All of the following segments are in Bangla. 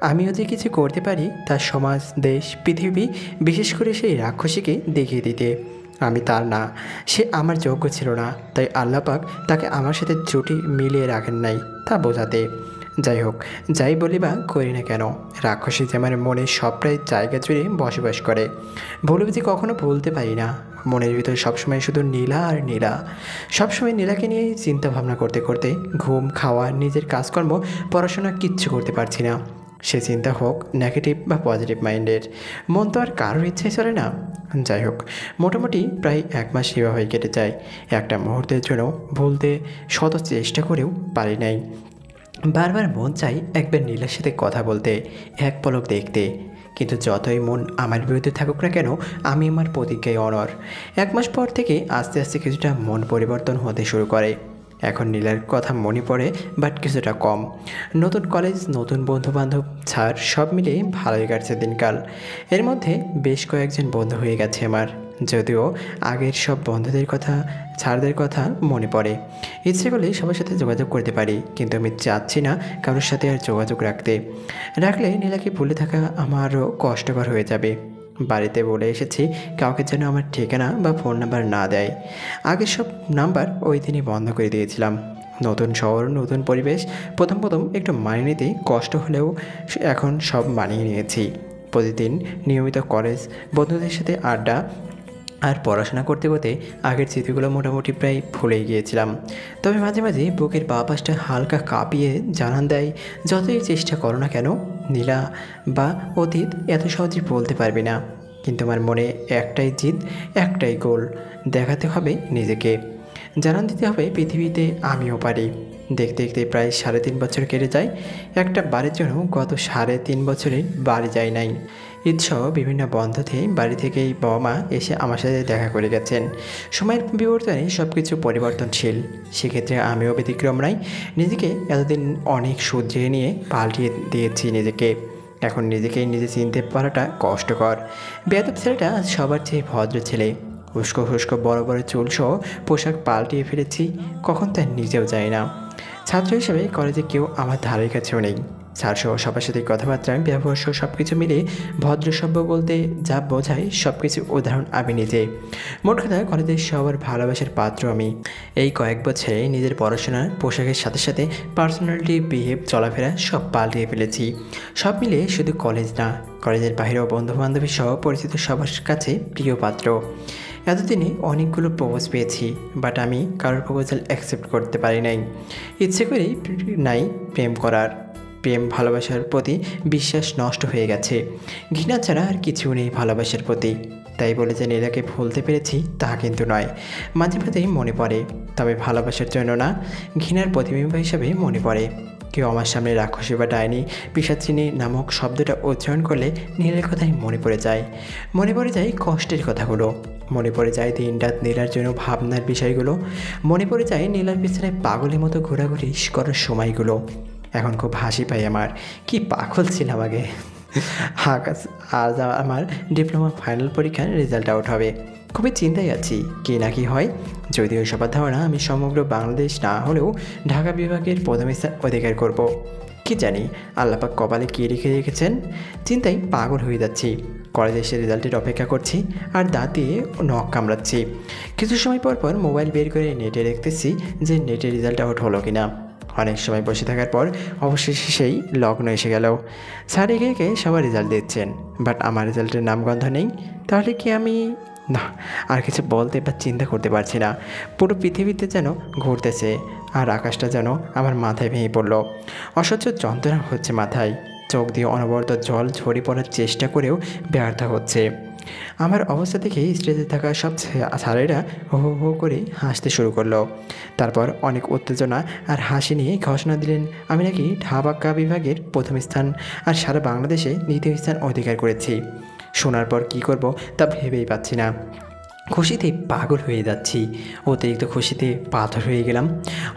আমিও যে কিছু করতে পারি তা সমাজ, দেশ, পৃথিবী, বিশেষ করে সেই রাক্ষসীকে দেখিয়ে দিতে। আমি তার না, সে আমার যোগ্য ছিল না, তাই আল্লাহ পাক তাকে আমার সাথে জুটি মিলিয়ে রাখেন নাই তা বোঝাতে। যাই হোক, যাই বলি বা করি না কেন, রাক্ষসী যে আমার মনের সবটাই জায়গা জুড়ে বসবাস করে। ভুলে বুঝি কখনো ভুলতে পারি না। মনের ভিতরে সবসময় শুধু নীলা আর নীলা। সবসময় নীলাকে নিয়ে চিন্তা ভাবনা করতে করতে ঘুম, খাওয়া, নিজের কাজকর্ম, পড়াশোনা কিচ্ছু করতে পারছি না। সে চিন্তা হোক নেগেটিভ বা পজিটিভ মাইন্ডের, মন তো আর কারোর ইচ্ছাই চলে না। যাই হোক, মোটামুটি প্রায় 1 মাস সেভাবেই কেটে যায়। একটা মুহূর্তের জন্য ভুলতে শত চেষ্টা করেও পারি নাই। বারবার মন চাই একবার নীলার সাথে কথা বলতে, এক পলক দেখতে, কিন্তু যতই মন আমার বিরুদ্ধে থাকুক না কেন, আমি আমার প্রতিজ্ঞায় অনড়। 1 মাস পর থেকে আস্তে আস্তে কিছুটা মন পরিবর্তন হতে শুরু করে। এখন নীলার কথা মনে পড়ে, বাট কিছুটা কম। নতুন কলেজ, নতুন বন্ধুবান্ধব, ছাড় সব মিলিয়ে ভালোই কাটছে দিনকাল। এর মধ্যে বেশ কয়েকজন বন্ধু হয়ে গেছে আমার, যদিও আগের সব বন্ধুদের কথা, ছাড়দের কথা মনে পড়ে। ইচ্ছে করলে সবার সাথে যোগাযোগ করতে পারি, কিন্তু আমি চাচ্ছি না কারোর সাথে আর যোগাযোগ রাখলে নীলাকে ভুলে থাকা আমারও কষ্টকর হয়ে যাবে। বাড়িতে বলে এসেছি কাউকে যেন আমার ঠিকানা বা ফোন নাম্বার না দেয়। আগের সব নাম্বার ওই দিনই বন্ধ করে দিয়েছিলাম। নতুন শহর, নতুন পরিবেশ, প্রথম প্রথম একটু মানিয়ে নিতে কষ্ট হলেও এখন সব মানিয়ে নিয়েছি। প্রতিদিন নিয়মিত কলেজ, বন্ধুদের সাথে আড্ডা আর পড়াশোনা করতে করতে আগের স্মৃতিগুলো মোটামুটি প্রায় ভুলেই গিয়েছিলাম। তবে মাঝে মাঝে বুকের বাঁ পাশটা হালকা কাঁপিয়ে জানান দেয়, যতই চেষ্টা করো না কেন নীলা, বা অতীত এত সহজে বলতে পারবি না। কিন্তু আমার মনে একটাই জিদ, একটাই গোল, দেখাতে হবে নিজেকে, জানান দিতে হবে পৃথিবীতে আমিও পারি। দেখতে দেখতে প্রায় 3.5 বছর কেটে যায়। একটা বাড়ির জন্য গত 3.5 বছরে বাড়ি যায় নাই। ঈদসহ বিভিন্ন বন্ধতে বাড়ি থেকেই বাবা মা এসে আমার সাথে দেখা করে গেছেন। সময়ের বিবর্তনে সব কিছু পরিবর্তনশীল, সেক্ষেত্রে আমিও ব্যতিক্রম নাই। নিজেকে এতদিন অনেক শুধরিয়ে নিয়ে পাল্টিয়ে দিয়েছি নিজেকে। এখন নিজেকেই নিজে চিনতে পারাটা কষ্টকর। বেয়াদব ছেলেটা সবার চেয়ে ভদ্র ছেলে। উস্কো খুস্কো বড় বড় চুলসহ পোশাক পাল্টিয়ে ফেলেছি, কখন তা নিজেও যায় না। ছাত্র হিসেবে কলেজে কেউ আমার ধারের কাছেও নেই। স্যারসহ সবার সাথে কথাবার্তা, ব্যবহার সহ সব কিছু মিলে ভদ্রসভ্য বলতে যা বোঝায় সব কিছু উদাহরণ আমি নিজে। মোট কথা কলেজের সবার ভালোবাসার পাত্র আমি। এই কয়েক বছরে নিজের পড়াশোনার, পোশাকের সাথে সাথে পার্সোনালিটি, বিহেভ, চলাফেরা সব পাল্টিয়ে ফেলেছি। সব মিলে শুধু কলেজ না, কলেজের বাইরেও বন্ধুবান্ধবী সহ পরিচিত সবার কাছে প্রিয় পাত্র। এতদিনে অনেকগুলো প্রপোজ পেয়েছি, বাট আমি কারোর প্রপোজাল অ্যাকসেপ্ট করতে পারি নাই। ইচ্ছে করেই নাই প্রেম করার। প্রেম ভালোবাসার প্রতি বিশ্বাস নষ্ট হয়ে গেছে। ঘৃণা ছাড়া আর কিছু নেই ভালোবাসার প্রতি। তাই বলে যে নীলাকে ভুলতে পেরেছি তা কিন্তু নয়। মাঝে মাঝেই মনে পড়ে, তবে ভালোবাসার জন্য না, ঘৃণার প্রতিবিম্ব হিসাবে মনে পড়ে। কেউ আমার সামনে রাক্ষসী বা ডাইনি, পিশাচিনী নামক শব্দটা উচ্চারণ করলে নীলের কথাই মনে পড়ে যায়। মনে পড়ে যায় কষ্টের কথাগুলো, মনে পড়ে যায় দিন রাত নীলার জন্য ভাবনার বিষয়গুলো, মনে পড়ে যায় নীলার বিছানায় পাগলের মতো ঘোরাঘুরি করার সময়গুলো। এখন খুব হাসি পাই আমার, কি পাগল ছিলাম আগে। আজ আমার ডিপ্লোমা ফাইনাল পরীক্ষার রেজাল্ট আউট হবে। খুবই চিন্তায় আছি কী না কী হয়। যদিও সবার ধারণা আমি সমগ্র বাংলাদেশ না হলেও ঢাকা বিভাগের প্রথম স্থান অধিকার করব। কি জানি আল্লাপাক কপালে কী রেখে রেখেছেন। চিন্তায় পাগল হয়ে যাচ্ছি। কলেজে এসে রেজাল্টের অপেক্ষা করছি আর দাঁত দিয়ে নখ কামড়াচ্ছি। কিছু সময় পর পর মোবাইল বের করে নেটে দেখতেছি যে নেটের রেজাল্ট আউট হলো কিনা। অনেক সময় বসে থাকার পর অবশেষে সেই লগ্ন এসে গেল। স্যার একে একে সবার রেজাল্ট দিচ্ছেন, বাট আমার রেজাল্টের নামগন্ধ নেই। তাহলে কি আমি, না, আর কিছু বলতে বা চিন্তা করতে পারছি না। পুরো পৃথিবীতে যেন ঘুরতেছে আর আকাশটা যেন আমার মাথায় ভেঙে পড়ল। অসহ্য যন্ত্রণা হচ্ছে মাথায়। চোখ দিয়ে অনবরত জল ঝরে পড়ার চেষ্টা করেও ব্যর্থ হচ্ছে। আমার অবস্থা দেখে স্টেজে থাকা সব স্যারেরা হো হো হো করে হাসতে শুরু করলো। তারপর অনেক উত্তেজনা আর হাসি নিয়ে ঘোষণা দিলেন আমি নাকি ঢাকা বিভাগের প্রথম স্থান আর সারা বাংলাদেশে দ্বিতীয় স্থান অধিকার করেছি। শোনার পর কী করব তা ভেবেই পাচ্ছি না। খুশিতে পাগল হয়ে যাচ্ছি, অতিরিক্ত খুশিতে পাথর হয়ে গেলাম।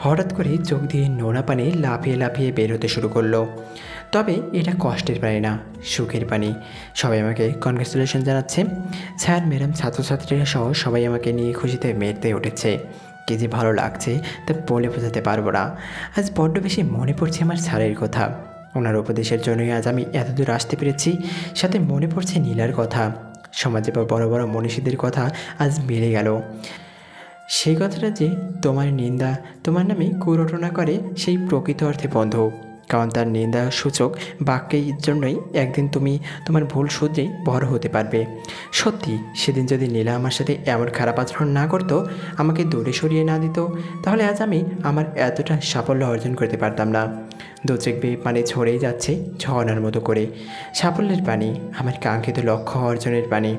হঠাৎ করে চোখ দিয়ে নোনা পানি লাফিয়ে লাফিয়ে বের হতে শুরু করলো। তবে এটা কষ্টের পানি না, সুখের পানি। সবাই আমাকে কনগ্রাচুলেশন জানাচ্ছে। স্যার, ম্যাডাম, ছাত্রছাত্রীরা সহ সবাই আমাকে নিয়ে খুশিতে মেতে উঠেছে। কি যে ভালো লাগছে তা বলে বোঝাতে পারবো না। আজ বড্ড বেশি মনে পড়ছে আমার স্যারের কথা। ওনার উপদেশের জন্যই আজ আমি এতদূর আসতে পেরেছি। সাথে মনে পড়ছে নীলার কথা, সমাজে বড় বড় মনীষীদের কথা আজ মিলে গেল। সেই কথাটা যে তোমার নিন্দা তোমার নামে কুরটনা করে সেই প্রকৃত অর্থে বন্ধু, কারণ তার নিন্দা সূচক বাক্যের জন্যই একদিন তুমি তোমার ভুল শুধরেই বড় হতে পারবে। সত্যি সেদিন যদি নীলা আমার সাথে এমন খারাপ আচরণ না করতো, আমাকে দূরে সরিয়ে না দিত, তাহলে আজ আমি আমার এতটা সাফল্য অর্জন করতে পারতাম না। দু চোখ বেয়ে পানি ঝরেই যাচ্ছে ঝর্ণার মতো করে। সাফল্যের পানি, আমার কাঙ্ক্ষিত লক্ষ্য অর্জনের পানি।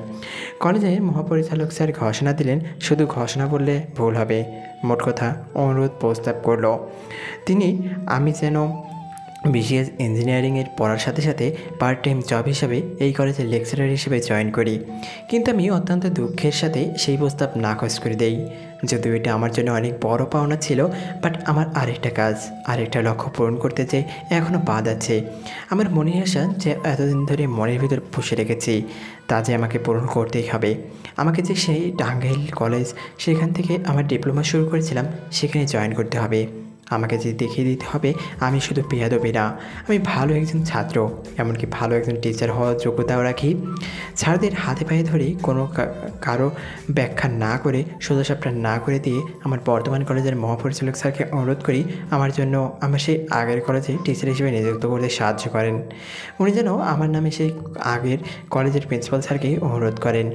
কলেজে মহাপরিচালক স্যার ঘোষণা দিলেন, শুধু ঘোষণা বললে ভুল হবে, মোট কথা অনুরোধ প্রস্তাব করলো তিনি আমি যেন বিসিএস ইঞ্জিনিয়ারিংয়ের পড়ার সাথে সাথে পার্ট টাইম জব হিসাবে এই কলেজে লেকচারার হিসেবে জয়েন করি। কিন্তু আমি অত্যন্ত দুঃখের সাথে সেই প্রস্তাব নাকচ করে দেই। যদিও এটা আমার জন্য অনেক বড় পাওনা ছিল, বাট আমার আরেকটা কাজ, আরেকটা লক্ষ্য পূরণ করতে যে এখনও বাদ আছে। আমার মনের আশা যে এতদিন ধরে মনের ভিতর পুষে রেখেছি, তা যে আমাকে পূরণ করতেই হবে। আমাকে যে সেই টাঙ্গাইল কলেজ, সেখান থেকে আমার ডিপ্লোমা শুরু করেছিলাম, সেখানে জয়েন করতে হবে। আমাকে যে দেখিয়ে দিতে হবে আমি শুধু বেয়াদবি না, আমি ভালো একজন ছাত্র, এমনকি ভালো একজন টিচার হওয়ার যোগ্যতাও রাখি। স্যারদের হাতে পায়ে ধরে কোনো কারো ব্যাখ্যা না করে, সোজাসাপটা না করে দিয়ে আমার বর্তমান কলেজের মহাপরিচালক স্যারকে অনুরোধ করি আমার জন্য আমার সেই আগের কলেজে টিচার হিসেবে নিযুক্ত করতে সাহায্য করেন। উনি যেন আমার নামে সেই আগের কলেজের প্রিন্সিপাল স্যারকেই অনুরোধ করেন।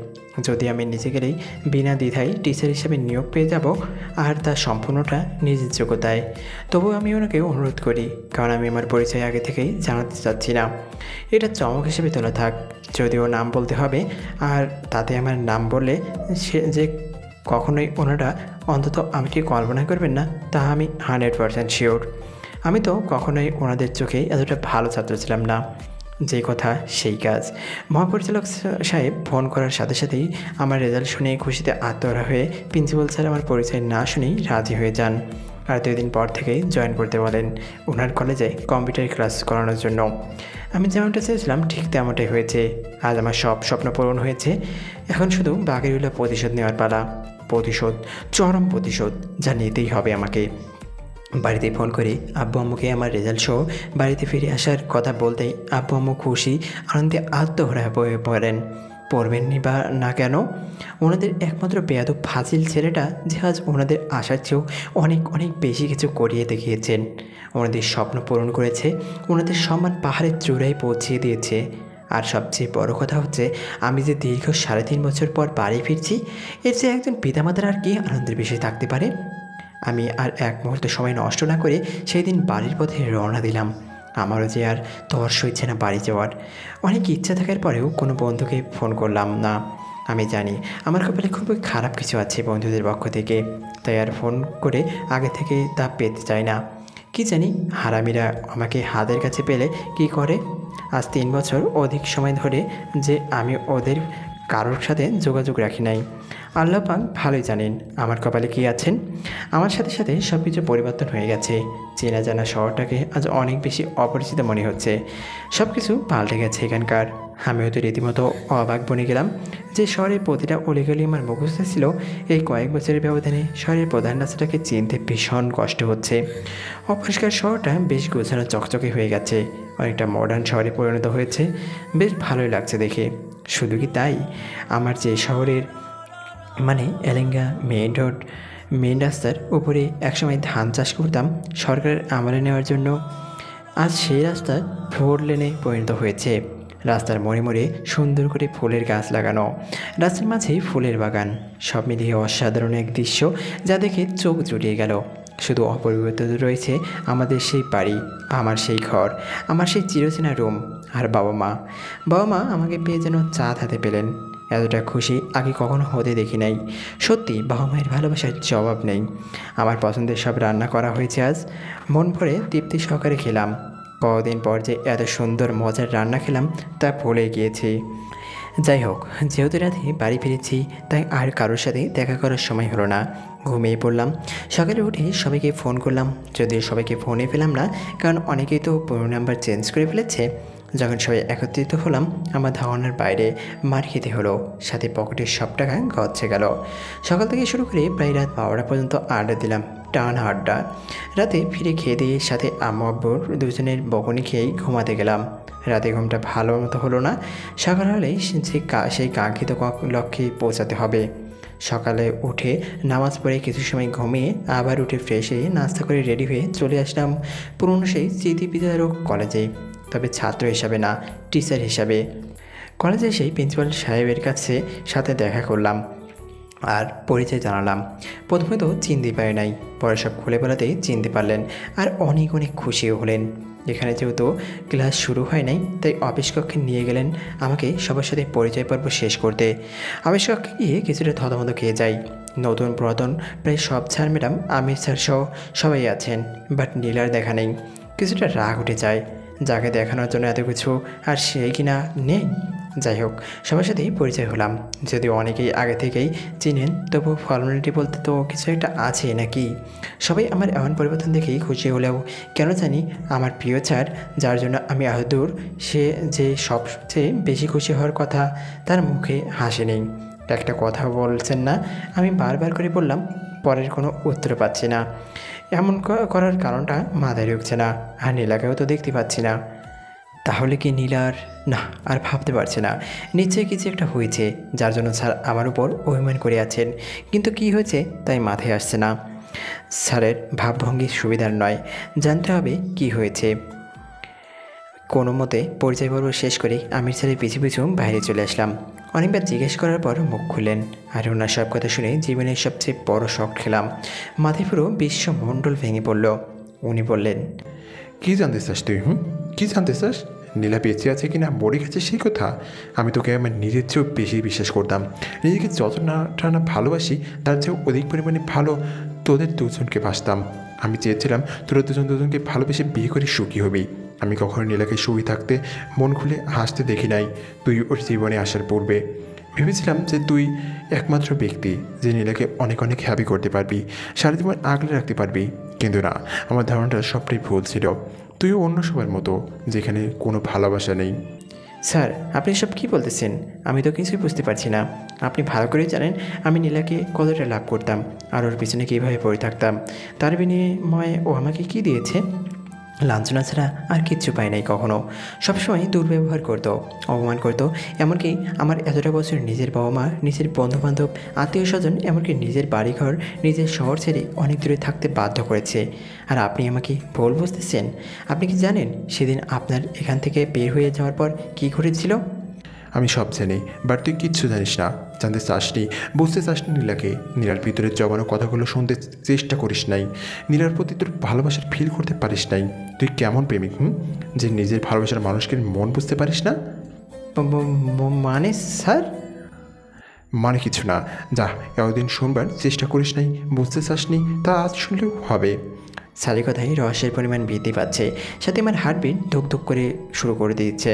যদি আমি নিজে গেলেই বিনা দ্বিধায় টিচার হিসেবে নিয়োগ পেয়ে যাব, আর তা সম্পূর্ণটা নিজের যোগ্যতায়। তবুও আমি ওনাকে অনুরোধ করি, কারণ আমি আমার পরিচয় আগে থেকেই জানাতে চাচ্ছি না। এটা চমক হিসেবে তোলা থাক, যদিও নাম বলতে হবে, আর তাতে আমার নাম বললে সে যে কখনোই ওনারা অন্তত আমাকে কল্পনা করবেন না, তা আমি 100% শিওর। আমি তো কখনোই ওনাদের চোখে এতটা ভালো ছাত্র ছিলাম না। যে কথা সেই কাজ। মহাপরিচালক সাহেব ফোন করার সাথে সাথেই আমার রেজাল্ট শুনে খুশিতে আত্মহারা হয়ে প্রিন্সিপাল স্যার আমার পরিচয় না শুনেই রাজি হয়ে যান, আর 2 দিন পর থেকেই জয়েন করতে বলেন ওনার কলেজে কম্পিউটার ক্লাস করানোর জন্য। আমি যেমনটা চেয়েছিলাম ঠিক তেমনটাই হয়েছে। আজ আমার সব স্বপ্ন পূরণ হয়েছে। এখন শুধু বাকি রইল প্রতিশোধ নেওয়ার পালা। প্রতিশোধ, চরম প্রতিশোধ, যা নিতেই হবে আমাকে। বাড়িতে ফোন করে আব্বু আম্মুকে আমার রেজাল্ট সহ বাড়িতে ফিরে আসার কথা বলতেই আব্বু আম্মু খুশি আনন্দে আত্মহারা হয়ে পড়েন। পড়বেননি বা না কেন? ওনাদের একমাত্র বেয়াদব ফাজিল ছেলেটা যে আজ ওনাদের আশার চেয়েও অনেক অনেক বেশি কিছু করিয়ে দেখিয়েছেন। ওনাদের স্বপ্ন পূরণ করেছে, ওনাদের সম্মান পাহাড়ের চূড়ায় পৌঁছিয়ে দিয়েছে। আর সবচেয়ে বড় কথা হচ্ছে, আমি যে দীর্ঘ 3.5 বছর পর বাড়ি ফিরছি, এর যে একজন পিতামাতার আর কি আনন্দের বিষয় থাকতে পারে। আমি আর এক মুহূর্ত সময় নষ্ট না করে সেই দিন বাড়ির পথে রওনা দিলাম। আমারও যে আর তর্স হচ্ছে না বাড়ি যাওয়ার। অনেক ইচ্ছা থাকার পরেও কোনো বন্ধুকে ফোন করলাম না। আমি জানি আমার কপালে খুবই খারাপ কিছু আছে বন্ধুদের পক্ষ থেকে, তাই আর ফোন করে আগে থেকে তা পেতে চাই না। কি জানি হারামিরা আমাকে হাতের কাছে পেলে কি করে। আজ 3 বছর অধিক সময় ধরে যে আমি ওদের কারোর সাথে যোগাযোগ রাখি নাই। আল্লাহ পাক ভালোই জানেন আমার কপালে কী আছেন। আমার সাথে সাথে সব কিছু পরিবর্তন হয়ে গেছে। চেনা জানা শহরটাকে আজ অনেক বেশি অপরিচিত মনে হচ্ছে। সব কিছু পাল্টে গেছে এখানকার। আমিও তো রীতিমতো অবাক বনে গেলাম যে শহরের প্রতিটা অলিগলি আমার মুখস্থ ছিল। এই কয়েক বছরের ব্যবধানে শহরের প্রধান রাস্তাটাকে চিনতে ভীষণ কষ্ট হচ্ছে। অপরিষ্কার শহরটা বেশ গোছানো চকচকে হয়ে গেছে, অনেকটা মডার্ন শহরে পরিণত হয়েছে। বেশ ভালোই লাগছে দেখে। শুধু কি তাই, আমার যে শহরের মানে এলেঙ্গা মেইন রাস্তার উপরে একসময় ধান চাষ করতাম সরকারের আমলে নেওয়ার জন্য, আজ সেই রাস্তা 4 লেনে পরিণত হয়েছে। রাস্তার মোড়ে মোড়ে সুন্দর করে ফুলের গাছ লাগানো, রাস্তার মাঝেই ফুলের বাগান। সব মিলিয়ে অসাধারণ এক দৃশ্য, যা দেখে চোখ জুড়িয়ে গেল। শুধু অপরিবর্তিত রয়েছে আমাদের সেই বাড়ি, আমার সেই ঘর, আমার সেই চিরচেনা রুম আর বাবা মা আমাকে পেয়ে যেন চাঁদ হাতে পেলেন। এতটা খুশি আগে কখনো হতে দেখি নাই। সত্যি বাবা মায়ের ভালোবাসার জবাব নেই। আমার পছন্দের সব রান্না করা হয়েছে আজ। মন ভরে তৃপ্তি সহকারে খেলাম। কদিন পর যে এত সুন্দর মজার রান্না খেলাম তা ভুলে গিয়েছি। যাই হোক, যেহেতু রাতে বাড়ি ফিরেছি, তাই আর কারোর সাথে দেখা করার সময় হলো না। ঘুমিয়ে পড়লাম। সকালে উঠে সবাইকে ফোন করলাম, যদিও সবাইকে ফোনে পেলাম না, কারণ অনেকেই তো পুরো নাম্বার চেঞ্জ করে ফেলেছে। যখন সবাই একত্রিত হলাম আমার ধারণার বাইরে মার খেতে হলো, সাথে পকেটের সব টাকা গচ্ছে গেল। সকাল থেকে শুরু করে প্রায় রাত 12টা পর্যন্ত আড্ডা দিলাম, টান আড্ডা। রাতে ফিরে খেয়ে দিয়ে সাথে আম্মু আব্বুর দুজনের বকুনি খেয়েই ঘুমাতে গেলাম। রাতে ঘুমটা ভালো মতো হলো না। সকাল হলেই সেই কাঙ্ক্ষিত লক্ষ্যে পৌঁছাতে হবে। সকালে উঠে নামাজ পড়ে কিছু সময় ঘুমিয়ে আবার উঠে ফ্রেশ হয়ে নাস্তা করে রেডি হয়ে চলে আসলাম পুরনো সেই স্মৃতিবিদারক কলেজে, তবে ছাত্র হিসাবে না, টিচার হিসাবে। কলেজে সেই প্রিন্সিপাল সাহেবের সাথে দেখা করলাম আর পরিচয় জানালাম। প্রথমে তো চিনতে পারে নাই, পরে সব খুলে বলাতেই চিনতে পারলেন আর অনেক অনেক খুশিও হলেন। এখানে যেহেতু ক্লাস শুরু হয় নাই, তাই অফিস কক্ষে নিয়ে গেলেন আমাকে সবার সাথে পরিচয় পর্ব শেষ করতে। অফিস কক্ষে গিয়ে কিছুটা থতমত খেয়ে যাই। নতুন পুরাতন প্রায় সব স্যার ম্যাডাম, আমির স্যার সহ সবাই আছেন, বাট নীলার দেখা নেই। কিছুটা রাগ উঠে যায়, যাকে দেখানোর জন্য এত কিছু আর সেই কিনা নেই। যাই হোক, সবার সাথেই পরিচয় হলাম। যদিও অনেকেই আগে থেকেই চিনেন, তবু ফর্মালিটি বলতে তো কিছু একটা আছে নাকি। সবাই আমার এমন পরিবর্তন দেখেই খুশি হলেও কেন জানি আমার প্রিয় স্যার, যার জন্য আমি আহদুর, সে যে সবচেয়ে বেশি খুশি হওয়ার কথা, তার মুখে হাসি নেই। একটা কথা বলছেন না, আমি বারবার করে বললাম, পরের কোনো উত্তর পাচ্ছি না। এমন করার কারণটা মাথায় ঢুকছে না, আর নীলাকেও তো দেখতে পাচ্ছি না। তাহলে কি নীলার না, আর ভাবতে পারছে না। নিশ্চয়ই কিছু একটা হয়েছে, যার জন্য স্যার আমার উপর অভিমান করে আছেন, কিন্তু কি হয়েছে তাই মাথায় আসছে না। স্যারের ভাবভঙ্গি সুবিধার নয়, জানতে হবে কি হয়েছে। কোনো মতে পরিচয় পর্ব শেষ করে আমির স্যারের পিছু পিছু বাইরে চলে আসলাম। অনেকবার জিজ্ঞেস করার পর মুখ খুললেন, আর ওনার সব কথা শুনে জীবনের সবচেয়ে বড় শখ খেলাম। মাথায় পুরো বিশ্বমণ্ডল ভেঙে পড়ল। উনি বললেন, কী জানতে চাস তুই? কী জানতে চাস? নীলা বেঁচে আছে কি না মরে গেছে সেই কথা? আমি তোকে আমার নিজের চেয়েও বেশি বিশ্বাস করতাম। নিজেকে যতটা না ভালোবাসি, তার চেয়েও অধিক পরিমাণে ভালো তোদের দুজনকে বাসতাম। আমি চেয়েছিলাম তোরা দুজনকে ভালোবেসে বিয়ে করে সুখী হবি। আমি কখনো নীলাকে সুখী থাকতে, মন খুলে হাসতে দেখি নাই তুই ওর জীবনে আসার পূর্বে। ভেবেছিলাম যে তুই একমাত্র ব্যক্তি যে নীলাকে অনেক অনেক হ্যাপি করতে পারবি, সারা জীবন আগলে রাখতে পারবি। কিন্তু না, আমার ধারণাটা সবটাই ভুল ছিল। তুইও অন্য সবার মতো, যেখানে কোনো ভালোবাসা নেই। স্যার, আপনি সব কী বলতেছেন? আমি তো কিছুই বুঝতে পারছি না। আপনি ভালো করেই জানেন আমি নীলাকে কতটা লাভ করতাম, আর ওর পিছনে কীভাবে পড়ে থাকতাম। তার বিনিময়ে ও আমাকে কী দিয়েছে? লাঞ্ছনা ছাড়া আর কিচ্ছু পাই নাই কখনো। সবসময় দুর্ব্যবহার করতো, অপমান করতো। এমনকি আমার এতটা বছর নিজের বাবা মা, নিজের বন্ধুবান্ধব, আত্মীয় স্বজন, এমনকি নিজের বাড়িঘর, নিজের শহর ছেড়ে অনেক দূরে থাকতে বাধ্য করেছে। আর আপনি আমাকে ভুল বুঝতেছেন? আপনি কি জানেন সেদিন আপনার এখান থেকে বের হয়ে যাওয়ার পর কী ঘটেছিল? আমি সব জানি, বাট তুই কিচ্ছু জানিস না, জানতে চাসনি, বুঝতে চাসনি নীলাকে। নীলার ভিতরে জমানো কথাগুলো শুনতে চেষ্টা করিস নাই, নীলার প্রতি তোর ভালোবাসার ফিল করতে পারিস নাই। তুই কেমন প্রেমিক যে নিজের ভালোবাসার মানুষকে মন বুঝতে পারিস না? মানে স্যার? মানে কিছু না, যা এতদিন শুনবার চেষ্টা করিস নাই, বুঝতে চাসনি, তা আজ শুনলেও হবে। স্যারের কথায় রহস্যের পরিমাণ বৃদ্ধি পাচ্ছে, সাথে আমার হার্টবিট ধুক করে শুরু করে দিচ্ছে।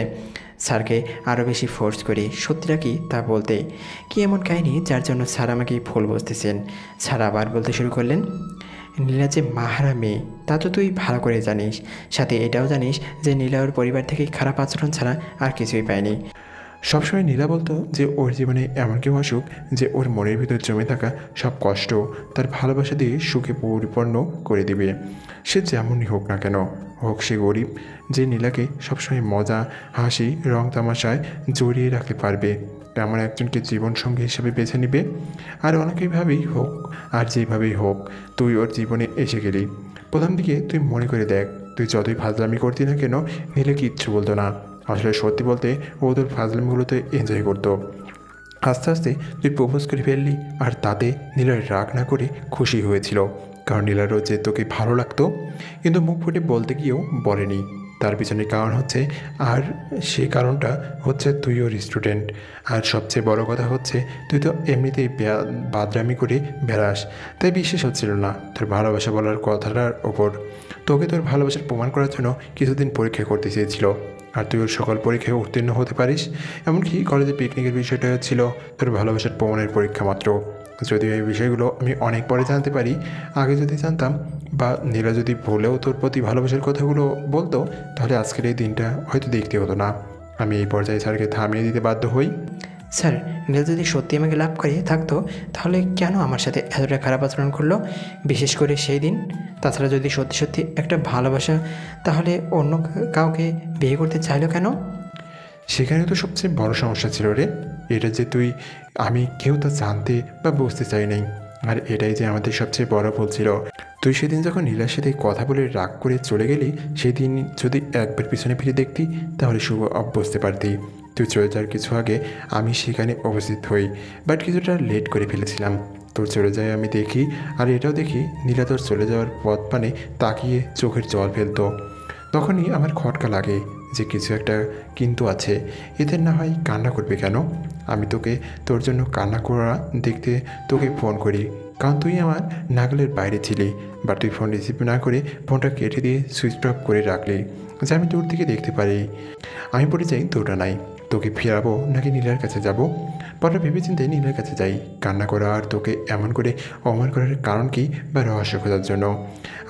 স্যারকে আরও বেশি ফোর্স করি সত্যিটা কি তা বলতে। কি এমন কাহিনী যার জন্য স্যার আমাকে ভুল বুঝতেছেন? স্যার আবার বলতে শুরু করলেন, নীলা যে মাহারা মেয়ে তা তো তুই ভালো করে জানিস, সাথে এটাও জানিস যে নীলা ওর পরিবার থেকে খারাপ আচরণ ছাড়া আর কিছুই পায়নি। সবসময় নীলা বলতো যে ওর জীবনে এমন কেউ আসুক যে ওর মনের ভিতর জমে থাকা সব কষ্ট তার ভালোবাসা দিয়ে সুখে পরিপূর্ণ করে দিবে। সে যেমনই হোক না কেন, হোক সে গরিব, যে নীলাকে সবসময় মজা, হাসি, রং তামাশায় জড়িয়ে রাখতে পারবে তেমন একজনকে জীবনসঙ্গী হিসেবে বেছে নিবে। আর অনেকভাবেই হোক, আর যেভাবেই হোক, তুই ওর জীবনে এসে গেলি। প্রথম দিকে তুই মনে করে দেখ, তুই যতই ফাজলামি করতি না কেন, নীলে কিচ্ছু বলতো না। আসলে সত্যি বলতে ও তোর ফাজলামিগুলোতে এনজয় করতো। আস্তে আস্তে তুই প্রপোজ করে ফেললি, আর তাতে নীলার রাগ না করে খুশি হয়েছিল, কারণ নীলারও যে তোকে ভালো লাগতো, কিন্তু মুখ ফুটে বলতে গিয়েও বলেনি। তার পিছনে কারণ হচ্ছে, আর সেই কারণটা হচ্ছে তুই ওর স্টুডেন্ট। আর সবচেয়ে বড় কথা হচ্ছে তুই তো এমনিতেই বাদরামি করে বেড়াস, তাই বিশ্বাস হচ্ছিল না তোর ভালোবাসা বলার কথাটার ওপর। তোকে তোর ভালোবাসার প্রমাণ করার জন্য কিছুদিন পরীক্ষা করতে চেয়েছিল, আর তুই ওর সকল পরীক্ষায় উত্তীর্ণ হতে পারিস। এমনকি কলেজে পিকনিকের বিষয়টা ছিল তোর ভালোবাসার প্রমাণের পরীক্ষা মাত্র। যদিও এই বিষয়গুলো আমি অনেক পরে জানতে পারি। আগে যদি জানতাম বা নীলা যদি ভুলেও তোর প্রতি ভালোবাসার কথাগুলো বলতো, তাহলে আজকের এই দিনটা হয়তো দেখতে হতো না। আমি এই পর্যায়ে স্যারকে থামিয়ে দিতে বাধ্য হই। স্যার, নীল যদি সত্যি আমাকে লাভ করে থাকতো তাহলে কেন আমার সাথে এতটা খারাপ আচরণ করলো, বিশেষ করে সেই দিন? তাছাড়া যদি সত্যি সত্যি একটা ভালোবাসা, তাহলে অন্য কাউকে বিয়ে করতে চাইলো কেন? সেখানে তো সবচেয়ে বড় সমস্যা ছিল রে, এটা যে তুই আমি কেউ তা জানতে বা বুঝতে চাই নাই। আর এটাই যে আমাদের সবচেয়ে বড় ভুল ছিল। তুই সেদিন যখন নীলার সাথে কথা বলে রাগ করে চলে গেলি, সেদিন যদি একবার পিছনে ফিরে দেখতি তাহলে শুভ বুঝতে পারতি। তুই চলে যাওয়ার কিছু আগে আমি সেখানে উপস্থিত হই, বাট কিছুটা লেট করে ফেলেছিলাম। তোর চলে যায় আমি দেখি, আর এটাও দেখি নীলা তোর চলে যাওয়ার পথ পানে তাকিয়ে চোখের জল ফেলতো। তখনই আমার খটকা লাগে যে কিছু একটা কিন্তু আছে, এদের না হয় কান্না করবে কেন? আমি তোকে তোর জন্য কান্না করা দেখতে তোকে ফোন করি, কারণ তুই আমার নাগালের বাইরে ছিলি। বা তুই ফোন রিসিভ না করে ফোনটা কেটে দিয়ে সুইচ অফ করে রাখলি যে আমি দূর থেকে দেখতে পারি। আমি পড়ে যাই দুটা নাই, তোকে ফেরাবো নাকি নীলার কাছে যাব। পরে ভেবেচিন্তে নীলার কাছে যাই কান্না করা আর তোকে এমন করে অপমান করার কারণ কি বা রহস্য খোঁজার জন্য।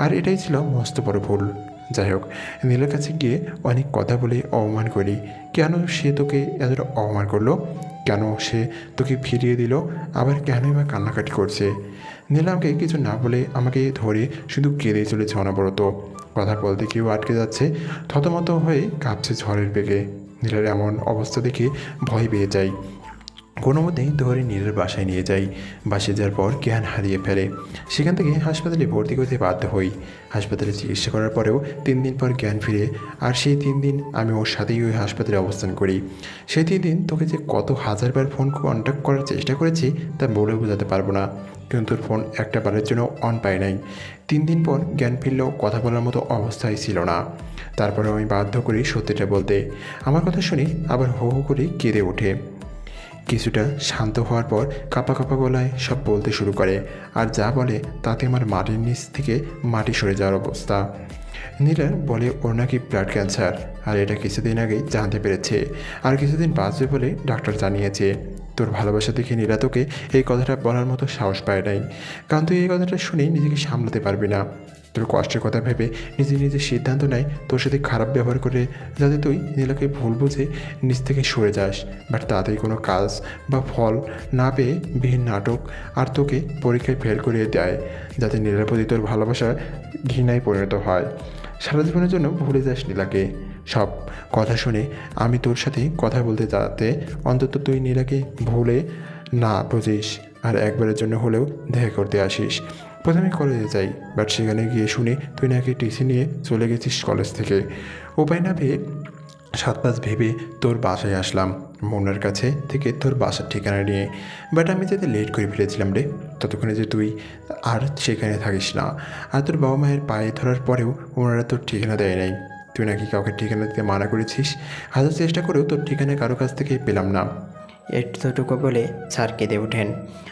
আর এটাই ছিল মস্ত বড় ভুল। যাই হোক, নীলার কাছে গিয়ে অনেক কথা বলে অপমান করি। কেন সে তোকে এতটা অপমান করলো? কেন সে তোকে ফিরিয়ে দিল? আবার কেনই বা কান্নাকাটি করছে? নীলা আমাকে কিছু না বলে আমাকে ধরে শুধু কেঁদেই চলেছে অনবরত। কথা বলতে কেউ আটকে যাচ্ছে, থতমত হয়ে কাঁপছে ঝড়ের বেগে। নীলার এমন অবস্থা দেখে ভয় পেয়ে যাই। কোনো মতেই ধরে নীলের বাসায় নিয়ে যাই। বাসায় যাওয়ার পর জ্ঞান হারিয়ে ফেলে। সেখান থেকে হাসপাতালে ভর্তি করতে বাধ্য হই। হাসপাতালে চিকিৎসা করার পরেও 3 দিন পর জ্ঞান ফিরে। আর সেই 3 দিন আমি ওর সাথেই ওই হাসপাতালে অবস্থান করি। সেই 3 দিন তোকে যে কত হাজারবার ফোন কন্ট্যাক্ট করার চেষ্টা করেছি তা বলে বোঝাতে পারবো না, কিন্তু তোর ফোন একটা বারের জন্য অন পায় নাই। 3 দিন পর জ্ঞান ফিরলেও কথা বলার মতো অবস্থায় ছিল না। তারপরেও আমি বাধ্য করি সত্যিটা বলতে। আমার কথা শুনে আবার হো হো করে কেঁদে ওঠে। কিছুটা শান্ত হওয়ার পর কাঁপা কাঁপা গলায় সব বলতে শুরু করে, আর যা বলে তাতে আমার মাটির নিচ থেকে মাটি সরে যাওয়ার অবস্থা। নীলার বলে ওর নাকি ব্লাড ক্যান্সার, আর এটা কিছুদিন আগেই জানতে পেরেছে, আর কিছুদিন বাঁচবে বলে ডাক্তার জানিয়েছে। তোর ভালোবাসা দেখে নীলা তোকে এই কথাটা বলার মতো সাহস পায় নাই, কারণ তুই এই কথাটা শুনে নিজেকে সামলাতে পারবি না। তোর কষ্টের কথা ভেবে নিজে নিজে সিদ্ধান্ত নেয় তোর সাথে খারাপ ব্যবহার করে, যাতে তুই নীলাকে ভুল বুঝে নিজ থেকে সরে যাস। বাট তাতেই কোনো কাজ বা ফল না পেয়ে বিহীন নাটক আর তোকে পরীক্ষায় ফেল করিয়ে দেয়, যাতে নীলার প্রতি তোর ভালোবাসা ঘৃণায় পরিণত হয়। সারা জীবনের জন্য ভুলে যাস নীলাকে। সব কথা শুনে আমি তোর সাথে কথা বলতে যাতে অন্তত তুই নীলাকে ভুলে না বুঝিস, আর একবারের জন্য হলেও দেখা করতে আসিস। প্রথমে কলেজে যাই, বাট সেখানে গিয়ে শুনে তুই নাকি টিসি নিয়ে চলে গেছিস কলেজ থেকে। উপায় না পেয়ে 7-5 ভেবে তোর বাসায় আসলাম, মোনার কাছে থেকে তোর বাসার ঠিকানা নিয়ে। বাট আমি যেতে লেট করে ফেলেছিলাম রে, ততক্ষণে যে তুই আর সেখানে থাকিস না। আর তোর বাবা মায়ের পায়ে ধরার পরেও ওনারা তোর ঠিকানা দেয় নাই। তুই নাকি কাউকে ঠিকানা দিতে মানা করেছিস। হাজার চেষ্টা করেও তোর ঠিকানা কারো কাছ থেকে পেলাম না। এতটুকু বলে স্যার কেঁদে ওঠেন।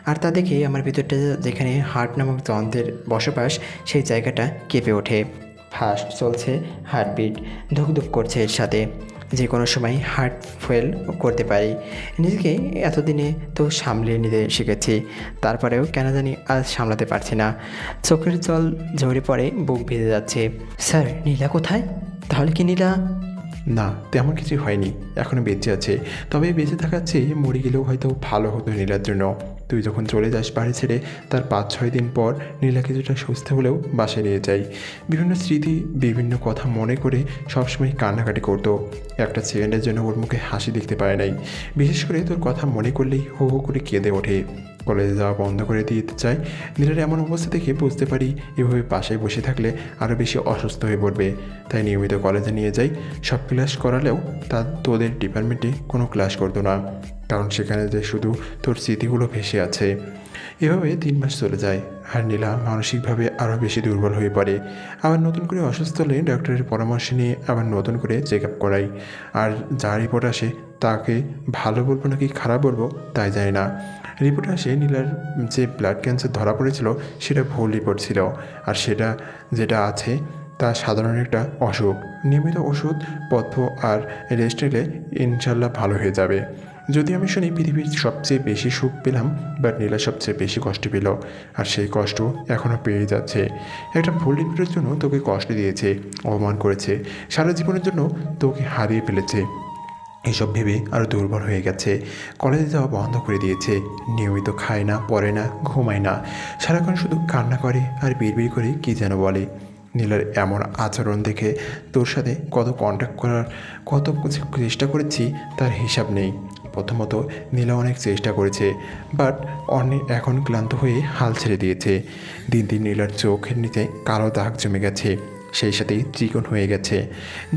আর তা দেখে আমার ভিতরটা যেখানে হার্ট নামক যন্ত্রের বসবাস, সেই জায়গাটা কেঁপে ওঠে। ফাস্ট চলছে হার্টবিট, ধুকধুক করছে এর সাথে। যে কোনো সময় হার্ট ফেল করতে পারি। নিজেকে এতদিনে তো সামলিয়ে নিতে শিখেছি, তারপরেও কেন জানি আজ সামলাতে পারছি না। চোখের জল ঝরে পড়ে, বুক ভিজে যাচ্ছে। স্যার, নীলা কোথায়? তাহলে কি নীলা? না, তেমন কিছু হয়নি, এখনও বেঁচে আছে। তবে বেঁচে থাকার চেয়ে মরে গেলেও হয়তো ভালো হতো নীলার জন্য। তুই যখন চলে যাস বাড়ি ছেড়ে, তার 5-6 দিন পর নীলা কিছুটা সুস্থ হলেও বাসায় নিয়ে যাই। বিভিন্ন স্মৃতি, বিভিন্ন কথা মনে করে সবসময় কান্নাকাটি করতো। একটা সেকেন্ডের জন্য ওর মুখে হাসি দেখতে পায় নাই। বিশেষ করে তোর কথা মনে করলেই হো হো করে কেঁদে ওঠে। কলেজে যাওয়া বন্ধ করে দিতে চাই। নীলার এমন অবস্থা দেখে বুঝতে পারি এভাবে বাসায় বসে থাকলে আরও বেশি অসুস্থ হয়ে পড়বে। তাই নিয়মিত কলেজে নিয়ে যাই। সব ক্লাস করালেও তা তোদের ডিপার্টমেন্টে কোনো ক্লাস করতো না, কারণ সেখানে যে শুধু তোর স্মৃতিগুলো ভেসে আছে। এভাবে 3 মাস চলে যায়, আর নীলা মানসিকভাবে আরও বেশি দুর্বল হয়ে পড়ে। আবার নতুন করে অসুস্থ হলে ডক্টরের পরামর্শ নিয়ে আবার নতুন করে চেক আপ করাই। আর যা রিপোর্ট আসে তাকে ভালো বলবো নাকি খারাপ বলবো তাই জানি না। রিপোর্টে আসে নীলার যে ব্লাড ক্যান্সার ধরা পড়েছিল সেটা ভুল রিপোর্ট ছিল, আর সেটা যেটা আছে তা সাধারণ একটা অসুখ। নিয়মিত ওষুধ পথ্য আর রেস্ট নিলে ইনশাল্লাহ ভালো হয়ে যাবে। যদি আমি শুনি পৃথিবীর সবচেয়ে বেশি সুখ পেলাম, বাট নীলা সবচেয়ে বেশি কষ্ট পেল, আর সেই কষ্ট এখনও পেয়ে যাচ্ছে। একটা ভুল রিপোর্টের জন্য তোকে কষ্ট দিয়েছে, অপমান করেছে, সারা জীবনের জন্য তোকে হারিয়ে ফেলেছে। এসব ভেবে আরও দুর্বল হয়ে গেছে। কলেজে যাওয়া বন্ধ করে দিয়েছে, নিয়মিত খায় না, পড়ে না, ঘুমায় না, সারাক্ষণ শুধু কান্না করে আর বিড়বিড় করে কী যেন বলে। নীলার এমন আচরণ দেখে তোর সাথে কত কন্ট্যাক্ট করার কত চেষ্টা করেছি তার হিসাব নেই। প্রথমত নীলা অনেক চেষ্টা করেছে, বাট এখন ক্লান্ত হয়ে হাল ছেড়ে দিয়েছে। দিন দিন নীলার চোখের নিচে কালো দাগ জমে গেছে, সেই সাথেই চিকন হয়ে গেছে।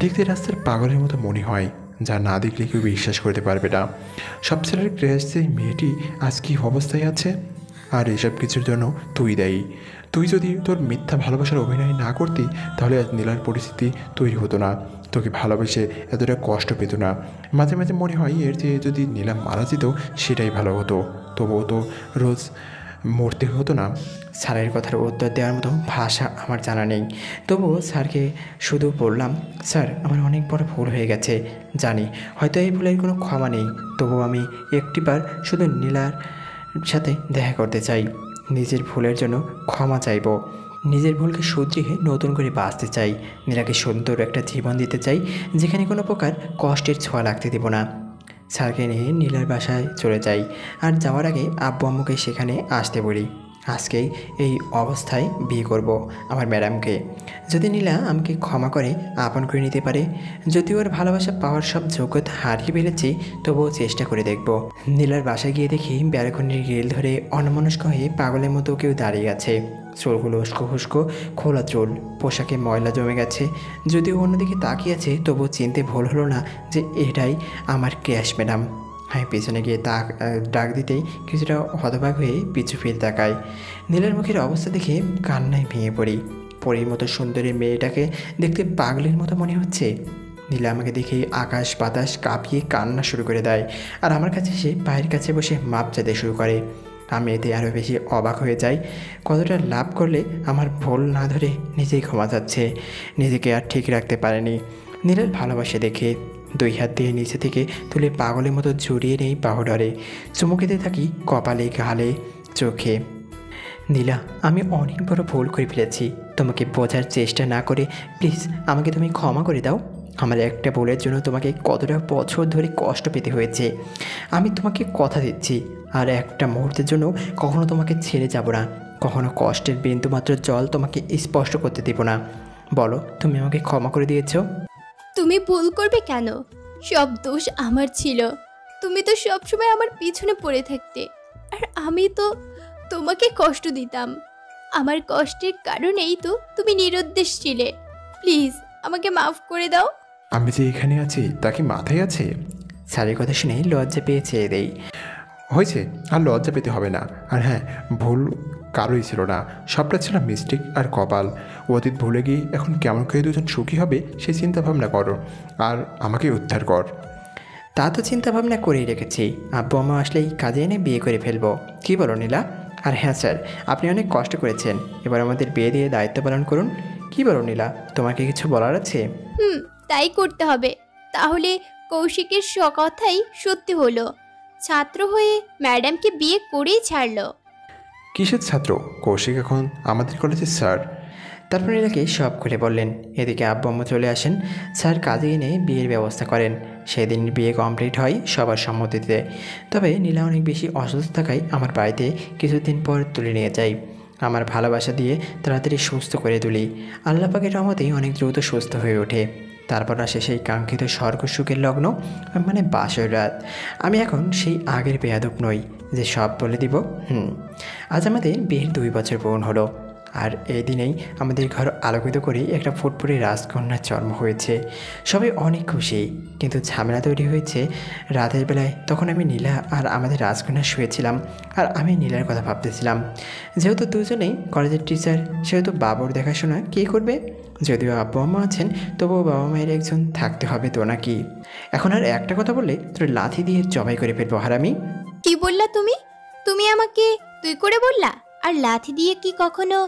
দেখতে রাস্তার পাগলের মতো মনে হয়, যা না দেখলে কেউ বিশ্বাস করতে পারবে না। সব ছেলের ক্রেশ যে মেয়েটি আজ কী অবস্থায় আছে, আর এসব কিছুর জন্য তুই দায়ী। তুই যদি তোর মিথ্যা ভালোবাসার অভিনয় না করতি, তাহলে আজ নীলার পরিস্থিতি তৈরি হতো না, তোকে ভালোবেসে এতটা কষ্ট পেত না। মাঝে মাঝে মনে হয় এর যে যদি নীলা মারা যেত সেটাই ভালো হতো, তবুও তো রোজ মরতে হতো না। স্যারের কথার উত্তর দেওয়ার মতো ভাষা আমার জানা নেই, তবুও স্যারকে শুধু বললাম, স্যার আমার অনেক বড় ভুল হয়ে গেছে, জানি হয়তো এই ভুলের কোনো ক্ষমা নেই, তবুও আমি একটিবার শুধু নীলার সাথে দেখা করতে চাই। নিজের ভুলের জন্য ক্ষমা চাইব, নিজের ভুলকে শুধরিয়ে নতুন করে বাঁচতে চাই, নীলাকে সুন্দর একটা জীবন দিতে চাই, যেখানে কোনো প্রকার কষ্টের ছোঁয়া লাগতে দেব না। স্যারকে নিয়ে নীলার বাসায় চলে যাই, আর যাওয়ার আগে আব্বু আম্মুকে সেখানে আসতে বলি। আজকেই এই অবস্থায় বিয়ে করব আমার ম্যাডামকে। যদি নীলা আমাকে ক্ষমা করে আপন করে নিতে পারে, যদি ওর ভালোবাসা পাওয়ার সব যোগ্যতা হারিয়ে ফেলেছি, তবুও চেষ্টা করে দেখব। নীলার বাসায় গিয়ে দেখি ব্যালকনির গ্রিল ধরে অন্যমনস্ক হয়ে পাগলের মতো কেউ দাঁড়িয়ে আছে। চুলগুলো উস্কো খুস্কো, খোলা চুল, পোশাকে ময়লা জমে গেছে। যদিও অন্যদিকে তাকিয়ে আছে, তবুও চিনতে ভুল হলো না যে এটাই আমার ক্যাশ ম্যাডাম। আমি পেছনে গিয়ে ডাক দিতেই কিছুটা হতবাক হয়ে পিছু ফিরে তাকাই। নীলার মুখের অবস্থা দেখে কান্নায় ভেঙে পড়ি। পরীর মতো সুন্দরী মেয়েটাকে দেখতে পাগলের মতো মনে হচ্ছে। নীলা আমাকে দেখে আকাশ বাতাস কাঁপিয়ে কান্না শুরু করে দেয়, আর আমার কাছে সে পায়ের কাছে বসে মাপ চাইতে শুরু করে। আমি এতে আরও বেশি অবাক হয়ে যাই। কতটা লাভ করলে আমার ভুল না ধরে নিজেই ক্ষমা যাচ্ছে, নিজেকে আর ঠিক রাখতে পারেনি। নীলার ভালোবাসে দেখে দুই হাত দিয়ে নিচে থেকে তুলে পাগলের মতো জড়িয়ে নেই বাহুডরে, চুমু খেতে থাকি কপালে, গালে, চোখে। নীলা, আমি অনেক বড় ভুল করে ফেলেছি, তোমাকে বোঝার চেষ্টা না করে প্লিজ আমাকে তুমি ক্ষমা করে দাও। আমার একটা ভুলের জন্য তোমাকে কতটা বছর ধরে কষ্ট পেতে হয়েছে। আমি তোমাকে কথা দিচ্ছি, আর একটা মুহূর্তের জন্য কখনো তোমাকে ছেড়ে যাব না, কখনো কষ্টের বিন্দুমাত্র জল তোমাকে স্পর্শ করতে দেব না। বলো, তুমি আমাকে ক্ষমা করে দিয়েছো? তুমি ভুল করবে কেন? সব দোষ আমার ছিল। তুমি তো সবসময় আমার পিছনে পড়ে থাকতে, আর আমি তো তোমাকে কষ্ট দিতাম। আমার কষ্টের কারণেই তো তুমি নিরুদ্দেশ ছিলে। প্লিজ আমাকে মাফ করে দাও। আমি যে এখানে আছি তা কি মাথায় আছে? স্যারের কথা শুনে লজ্জা পেয়ে চেয়ে দেই। হয়েছে, আর লজ্জা পেতে হবে না। আর হ্যাঁ, ভুল কারোই ছিল না, সবটা ছিল মিস্টেক আর কপাল। অতীত ভুলে গিয়ে এখন কেমন করে দুজন সুখী হবে সেই চিন্তা ভাবনা করো, আর আমাকে উদ্ধার কর। তা তো চিন্তা ভাবনা করেই রেখেছি, আব্বু আম্মা আসলেই কাজে এনে বিয়ে করে ফেলবো। কি বলো নীলা? আর হ্যাঁ স্যার, আপনি অনেক কষ্ট করেছেন, এবার আমাদের বিয়ে দিয়ে দায়িত্ব পালন করুন। কি বলো নীলা, তোমার কি কিছু বলার আছে? তাই করতে হবে। তাহলে কৌশিকের কথাই সত্যি হলো, ছাত্র হয়ে ম্যাডামকে বিয়ে করেই ছাড়লো। কিসের ছাত্র? কৌশিক এখন আমাদের কলেজের স্যার। তারপর নীলাকে সব খুলে বললেন। এদিকে আব্বু আম্মু চলে আসেন, স্যার কাজে এনে বিয়ের ব্যবস্থা করেন। সেদিন বিয়ে কমপ্লিট হয় সবার সম্মতিতে। তবে নীলা অনেক বেশি অসুস্থ থাকায় আমার বাড়িতে কিছুদিন পর তুলে নিয়ে যাই। আমার ভালোবাসা দিয়ে তাড়াতাড়ি সুস্থ করে তুলি। আল্লাহ পাকের রহমতেই অনেক দ্রুত সুস্থ হয়ে ওঠে। তারপর আসে সেই কাঙ্ক্ষিত স্বর্গ সুখের লগ্ন, মানে বাসর রাত। আমি এখন সেই আগের বেয়াদব নই যে সব বলে দিব। আজ আমাদের বিয়ের 2 বছর পূর্ণ হলো, আর এই দিনেই আমাদের ঘর আলোকিত করে একটা ফুটফুটে রাজকন্যার জন্ম হয়েছে। সবাই অনেক খুশি, কিন্তু ঝামেলা তৈরি হয়েছে রাতের বেলায়। তখন আমি নীলা আর আমাদের রাজকন্যা শুয়েছিলাম, আর আমি নীলার কথা ভাবতেছিলাম। যেহেতু দুজনেই কলেজের টিচার, সেহেতু বাবুর দেখাশোনা কে করবে? যদিও আব্বু আম্মা আছেন, তবুও বাবা মায়ের একজন থাকতে হবে তো নাকি? এখন আর একটা কথা বললে তোর লাথি দিয়ে জবাই করে ফেলবো হারামি। কি বললা তুমি? তুমি আমাকে তুই করে বললা? আর লাথি দিয়ে কি কখনো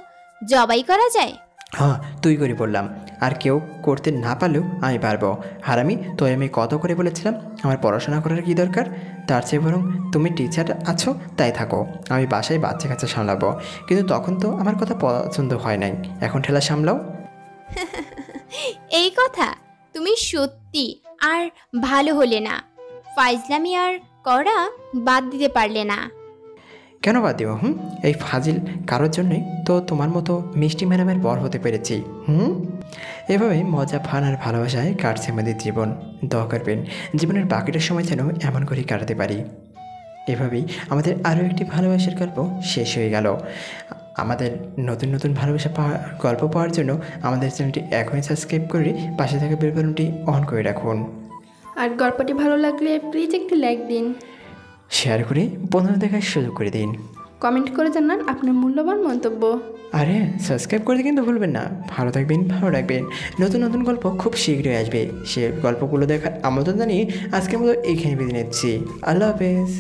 জবাই করা যায়? হ্যাঁ, তুই করে বললাম। আর কেউ করতে না পারলেও আমি পারবো। হারামি, তো আমি কত করে বলেছিলাম আমার পড়াশোনা করার কী দরকার? তার চেয়ে বরং তুমি টিচার আছো তাই থাকো, আমি বাসায় বাচ্চা কাচ্চা সামলাবো। কিন্তু তখন তো আমার কথা পছন্দ হয় নাই, এখন ঠেলা সামলাও। এই কথা? তুমি সত্যি আর ভালো হলে না, ফাইজলামি আর করা বাদ দিতে পারলে না। কেন বাদ দেবো? এই ফাজিল কারোর জন্যই তো তোমার মতো মিষ্টি ম্যাডামের বর হতে পেরেছি। এভাবে মজা, ফান আর ভালোবাসায় কাটছে আমাদের জীবন। দোয়া করবেন জীবনের বাকিটা সময় যেন এমন করে কাটাতে পারি। এভাবেই আমাদের আরও একটি ভালোবাসার গল্প শেষ হয়ে গেল। আমাদের নতুন নতুন ভালোবাসা গল্প পাওয়ার জন্য আমাদের চ্যানেলটি এখনই সাবস্ক্রাইব করে পাশে থাকা বেল বাটনটি অন করে রাখুন। আর গল্পটি ভালো লাগলে প্লিজ একটি লাইক দিন, শেয়ার করে বন্ধুদের দেখার সুযোগ করে দিন, কমেন্ট করে জানান আপনার মূল্যবান মন্তব্য। আরে সাবস্ক্রাইব করতে কিন্তু ভুলবেন না। ভালো থাকবেন, ভালো রাখবেন। নতুন নতুন গল্প খুব শীঘ্রই আসবে, সে গল্পগুলো দেখার আমন্ত্রণ জানিয়ে আজকের মতো এইখানে বিদায় নিচ্ছি। আল্লাহ হাফেজ।